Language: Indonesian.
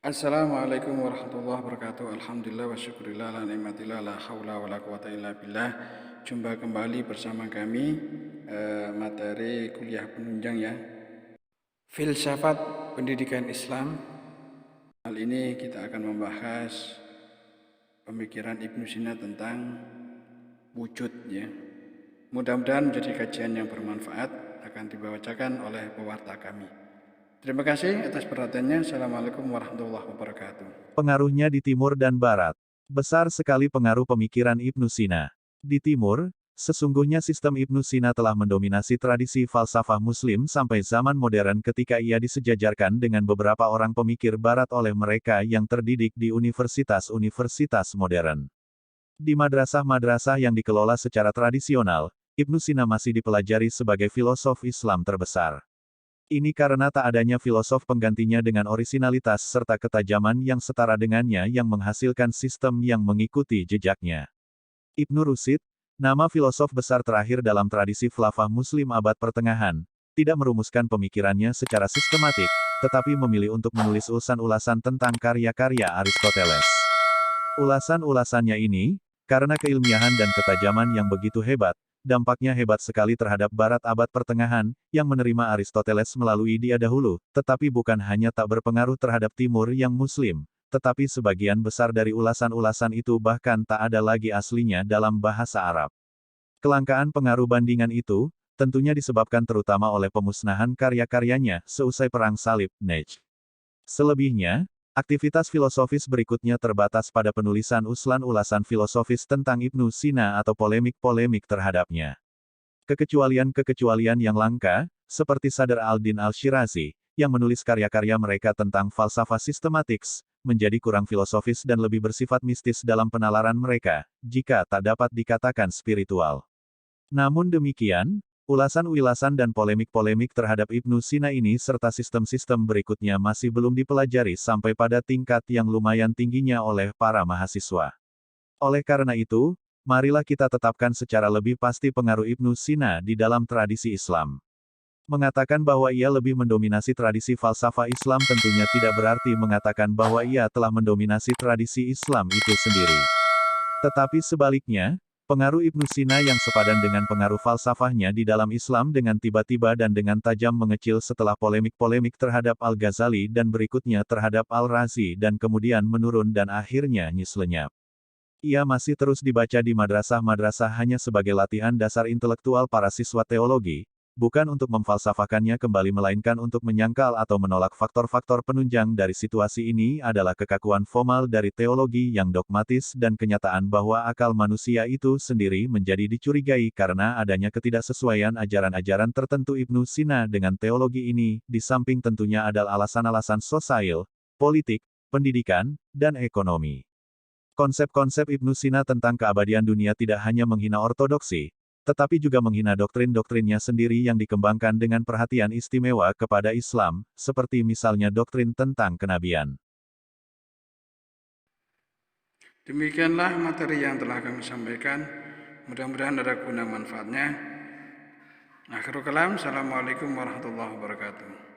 Assalamualaikum warahmatullahi wabarakatuh. Alhamdulillah wa syukurillah la ni'matillah la haula wa la quwata illa billah. Jumpa kembali bersama kami materi kuliah penunjang ya. Filsafat pendidikan Islam. Hal ini kita akan membahas pemikiran Ibnu Sina tentang wujud ya. Mudah-mudahan menjadi kajian yang bermanfaat, akan dibacakan oleh pewarta kami. Terima kasih atas perhatiannya. Assalamualaikum warahmatullahi wabarakatuh. Pengaruhnya di timur dan barat. Besar sekali pengaruh pemikiran Ibnu Sina. Di timur, sesungguhnya sistem Ibnu Sina telah mendominasi tradisi falsafah Muslim sampai zaman modern ketika ia disejajarkan dengan beberapa orang pemikir barat oleh mereka yang terdidik di universitas-universitas modern. Di madrasah-madrasah yang dikelola secara tradisional, Ibnu Sina masih dipelajari sebagai filosof Islam terbesar. Ini karena tak adanya filosof penggantinya dengan orisinalitas serta ketajaman yang setara dengannya yang menghasilkan sistem yang mengikuti jejaknya. Ibnu Rushd, nama filosof besar terakhir dalam tradisi falsafah Muslim abad pertengahan, tidak merumuskan pemikirannya secara sistematik, tetapi memilih untuk menulis ulasan-ulasan tentang karya-karya Aristoteles. Ulasan-ulasannya ini, karena keilmiahan dan ketajaman yang begitu hebat, dampaknya hebat sekali terhadap Barat abad pertengahan, yang menerima Aristoteles melalui dia dahulu, tetapi bukan hanya tak berpengaruh terhadap Timur yang Muslim, tetapi sebagian besar dari ulasan-ulasan itu bahkan tak ada lagi aslinya dalam bahasa Arab. Kelangkaan pengaruh bandingan itu, tentunya disebabkan terutama oleh pemusnahan karya-karyanya seusai Perang Salib, Najd. Selebihnya, aktivitas filosofis berikutnya terbatas pada penulisan uslan-ulasan filosofis tentang Ibnu Sina atau polemik-polemik terhadapnya. Kekecualian-kekecualian yang langka, seperti Sadr al-Din al-Shirazi, yang menulis karya-karya mereka tentang falsafah sistematik, menjadi kurang filosofis dan lebih bersifat mistis dalam penalaran mereka, jika tak dapat dikatakan spiritual. Namun demikian, ulasan-ulasan dan polemik-polemik terhadap Ibnu Sina ini serta sistem-sistem berikutnya masih belum dipelajari sampai pada tingkat yang lumayan tingginya oleh para mahasiswa. Oleh karena itu, marilah kita tetapkan secara lebih pasti pengaruh Ibnu Sina di dalam tradisi Islam. Mengatakan bahwa ia lebih mendominasi tradisi falsafah Islam tentunya tidak berarti mengatakan bahwa ia telah mendominasi tradisi Islam itu sendiri. Tetapi sebaliknya, pengaruh Ibnu Sina yang sepadan dengan pengaruh falsafahnya di dalam Islam dengan tiba-tiba dan dengan tajam mengecil setelah polemik-polemik terhadap Al-Ghazali dan berikutnya terhadap Al-Razi dan kemudian menurun dan akhirnya lenyap. Ia masih terus dibaca di madrasah-madrasah hanya sebagai latihan dasar intelektual para siswa teologi, bukan untuk memfalsafahkannya kembali melainkan untuk menyangkal atau menolak faktor-faktor penunjang dari situasi ini adalah kekakuan formal dari teologi yang dogmatis dan kenyataan bahwa akal manusia itu sendiri menjadi dicurigai karena adanya ketidaksesuaian ajaran-ajaran tertentu Ibnu Sina dengan teologi ini, di samping tentunya ada alasan-alasan sosial, politik, pendidikan, dan ekonomi. Konsep-konsep Ibnu Sina tentang keabadian dunia tidak hanya menghina ortodoksi, tetapi juga menghina doktrin-doktrinnya sendiri yang dikembangkan dengan perhatian istimewa kepada Islam, seperti misalnya doktrin tentang kenabian. Demikianlah materi yang telah kami sampaikan. Mudah-mudahan ada guna manfaatnya. Akhirul kalam. Assalamualaikum warahmatullahi wabarakatuh.